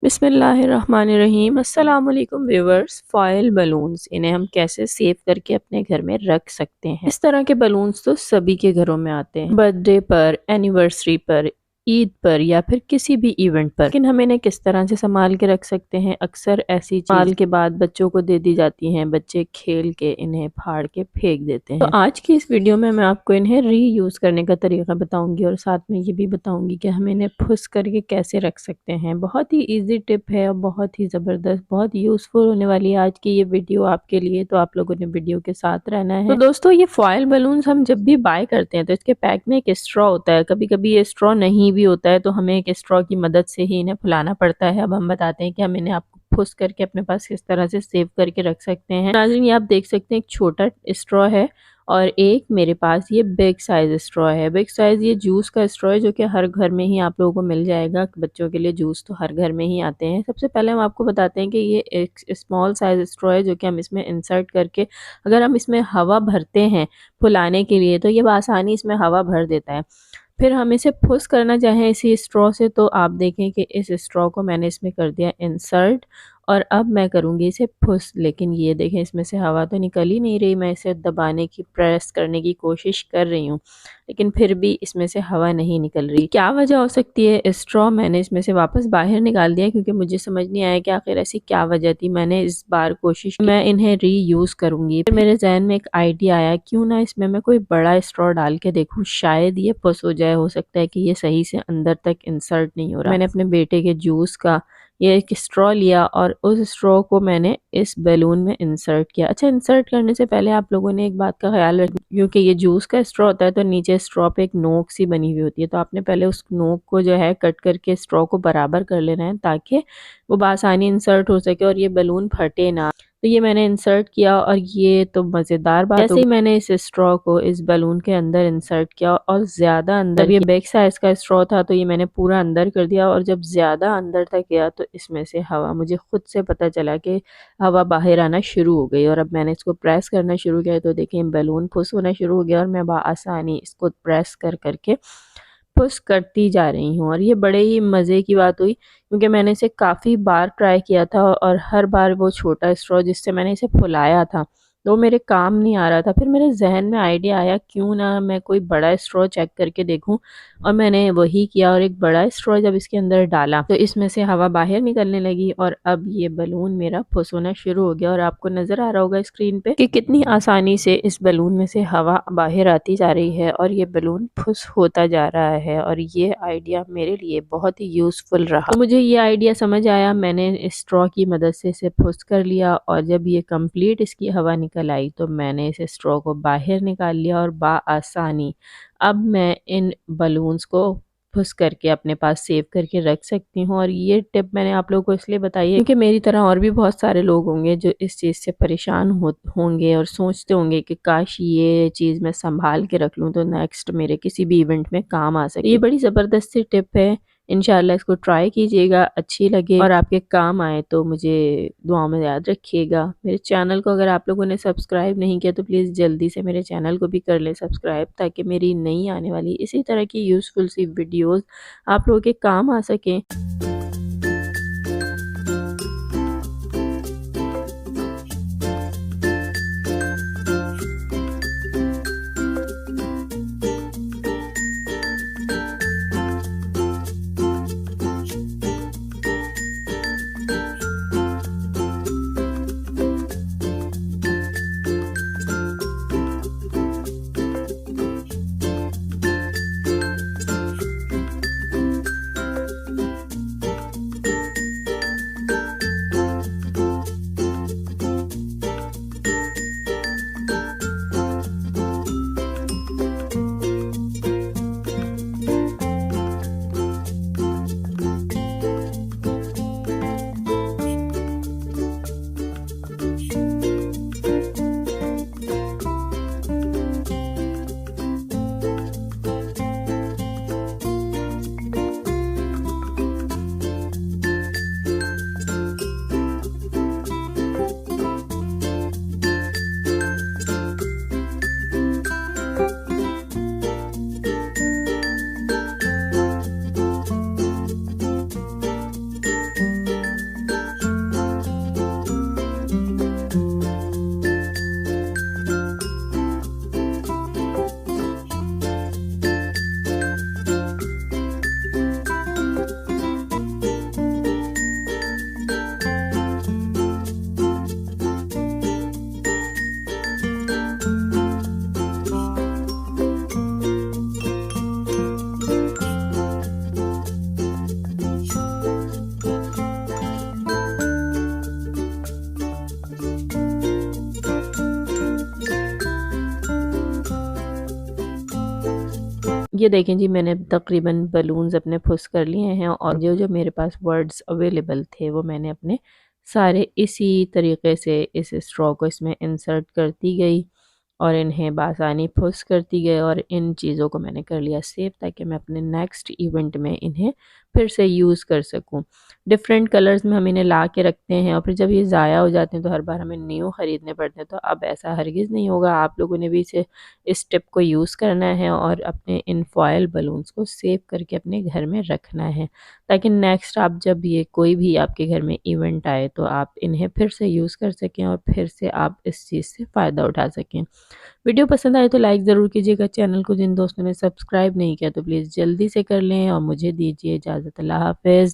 बिस्मिल्लाहिर्रहमानिर्रहीम। अस्सलाम वालेकुम व्यूवर्स। फॉयल बलून्स, इन्हें हम कैसे सेव करके अपने घर में रख सकते हैं। इस तरह के बलून्स तो सभी के घरों में आते हैं, बर्थडे पर, एनिवर्सरी पर, ईद पर या फिर किसी भी इवेंट पर। लेकिन हम इन्हें किस तरह से संभाल के रख सकते हैं? अक्सर ऐसी चीज के बाद बच्चों को दे दी जाती हैं, बच्चे खेल के इन्हें फाड़ के फेंक देते हैं। तो आज की इस वीडियो में मैं आपको इन्हें रीयूज करने का तरीका बताऊंगी और साथ में ये भी बताऊंगी कि हम इन्हें फुस करके कैसे रख सकते हैं। बहुत ही इजी टिप है और बहुत ही ज़बरदस्त, बहुत यूज़फुल होने वाली है आज की ये वीडियो आपके लिए। तो आप लोगों ने वीडियो के साथ रहना है। तो दोस्तों, ये फॉयल बलून्स हम जब भी बाय करते हैं तो इसके पैक में एक स्ट्रॉ होता है। कभी कभी ये स्ट्रॉ नहीं भी होता है तो हमें एक स्ट्रॉ की मदद से ही इन्हें फुलाना पड़ता है। अब हम बताते हैं कि हम इन्हें आपको फुस करके अपने पास किस तरह से सेव करके रख सकते हैं। नाज़रीन, ये आप देख सकते हैं एक छोटा स्ट्रॉ है और एक मेरे पास ये बिग साइज स्ट्रॉ है। बिग साइज ये जूस का स्ट्रॉ है जो कि हर घर में ही आप लोगों को मिल जाएगा। बच्चों के लिए जूस तो हर घर में ही आते हैं। सबसे पहले हम आपको बताते हैं कि ये एक स्मॉल साइज स्ट्रॉ है जो कि हम इसमें इंसर्ट करके अगर हम इसमें हवा भरते हैं फुलाने के लिए तो ये आसानी इसमें हवा भर देता है। फिर हम इसे फुस करना चाहें इसी स्ट्रॉ से तो आप देखें कि इस स्ट्रॉ को मैंने इसमें कर दिया इंसर्ट और अब मैं करूँगी इसे फुस। लेकिन ये देखें इसमें से हवा तो निकल ही नहीं रही। मैं इसे दबाने की, प्रेस करने की कोशिश कर रही हूँ लेकिन फिर भी इसमें से हवा नहीं निकल रही। क्या वजह हो सकती है? स्ट्रॉ मैंने इसमें से वापस बाहर निकाल दिया क्योंकि मुझे समझ नहीं आया कि आखिर ऐसी क्या वजह थी। मैंने इस बार कोशिश की मैं इन्हें रीयूज़ करूँगी। फिर मेरे जहन में एक आइडिया आया, क्यों ना इसमें मैं कोई बड़ा स्ट्रॉ डाल के देखूँ, शायद ये फुस हो जाए। हो सकता है कि ये सही से अंदर तक इंसर्ट नहीं हो रहा। मैंने अपने बेटे के जूस का ये एक स्ट्रॉ लिया और उस स्ट्रॉ को मैंने इस बैलून में इंसर्ट किया। अच्छा, इंसर्ट करने से पहले आप लोगों ने एक बात का ख्याल रखना, क्योंकि ये जूस का स्ट्रॉ होता है तो नीचे स्ट्रॉ पे एक नोक सी बनी हुई होती है। तो आपने पहले उस नोक को जो है कट करके स्ट्रॉ को बराबर कर लेना है ताकि वो बआसानी इंसर्ट हो सके और ये बैलून फटे ना। तो ये मैंने इंसर्ट किया और ये तो मज़ेदार बात, जैसे ही मैंने इस स्ट्रॉ को इस बैलून के अंदर इंसर्ट किया और ज़्यादा अंदर, जब ये बिग साइज़ का स्ट्रॉ था तो ये मैंने पूरा अंदर कर दिया और जब ज़्यादा अंदर तक गया तो इसमें से हवा, मुझे खुद से पता चला कि हवा बाहर आना शुरू हो गई। और अब मैंने इसको प्रेस करना शुरू किया तो देखें बैलून फुस होना शुरू हो गया और मैं बआसानी इसको प्रेस कर करके पुश करती जा रही हूँ। और ये बड़े ही मज़े की बात हुई क्योंकि मैंने इसे काफ़ी बार ट्राई किया था और हर बार वो छोटा स्ट्रॉ जिससे मैंने इसे फुलाया था तो मेरे काम नहीं आ रहा था। फिर मेरे जहन में आइडिया आया, क्यों ना मैं कोई बड़ा स्ट्रॉ चेक करके देखूं। और मैंने वही किया और एक बड़ा स्ट्रॉ जब इसके अंदर डाला तो इसमें से हवा बाहर निकलने लगी और अब ये बलून मेरा फुस होना शुरू हो गया। और आपको नज़र आ रहा होगा स्क्रीन पे कि कितनी आसानी से इस बलून में से हवा बाहर आती जा रही है और ये बलून फुस होता जा रहा है। और ये आइडिया मेरे लिए बहुत ही यूज़फुल रहा। तो मुझे ये आइडिया समझ आया, मैंने स्ट्रॉ की मदद से इसे फुस कर लिया और जब ये कंप्लीट इसकी हवा निकल आई तो मैंने इस स्ट्रॉ को बाहर निकाल लिया और बआसानी अब मैं इन बलून्स को फुस करके अपने पास सेव करके रख सकती हूँ। और ये टिप मैंने आप लोगों को इसलिए बताई है क्योंकि मेरी तरह और भी बहुत सारे लोग होंगे जो इस चीज़ से परेशान होंगे और सोचते होंगे कि काश ये चीज़ मैं संभाल के रख लूँ तो नेक्स्ट मेरे किसी भी इवेंट में काम आ सके। ये बड़ी ज़बरदस्त सी टिप है। इंशाल्लाह इसको ट्राई कीजिएगा, अच्छी लगे और आपके काम आए तो मुझे दुआ में याद रखिएगा। मेरे चैनल को अगर आप लोगों ने सब्सक्राइब नहीं किया तो प्लीज़ जल्दी से मेरे चैनल को भी कर लें सब्सक्राइब, ताकि मेरी नई आने वाली इसी तरह की यूज़फुल सी वीडियोज़ आप लोगों के काम आ सकें। ये देखें जी, मैंने तकरीबन बलून्स अपने फुस कर लिए हैं और जो जो मेरे पास वर्ड्स अवेलेबल थे वो मैंने अपने सारे इसी तरीके से इस स्ट्रॉ को इसमें इंसर्ट करती गई और इन्हें बासानी फुस करती गई और इन चीज़ों को मैंने कर लिया सेव ताकि मैं अपने नेक्स्ट इवेंट में इन्हें फिर से यूज़ कर सकूं। डिफरेंट कलर्स में हम इन्हें ला के रखते हैं और फिर जब ये ज़ाया हो जाते हैं तो हर बार हमें न्यू ख़रीदने पड़ते हैं। तो अब ऐसा हरगिज़ नहीं होगा, आप लोगों ने भी इसे इस टिप को यूज़ करना है और अपने इन फॉयल बलून्स को सेव करके अपने घर में रखना है ताकि नेक्स्ट आप जब ये कोई भी आपके घर में इवेंट आए तो आप इन्हें फिर से यूज़ कर सकें और फिर से आप इस चीज़ से फ़ायदा उठा सकें। वीडियो पसंद आए तो लाइक ज़रूर कीजिएगा। चैनल को जिन दोस्तों ने सब्सक्राइब नहीं किया तो प्लीज़ जल्दी से कर लें और मुझे दीजिए इजाज़त। अल्लाह हाफ़िज़।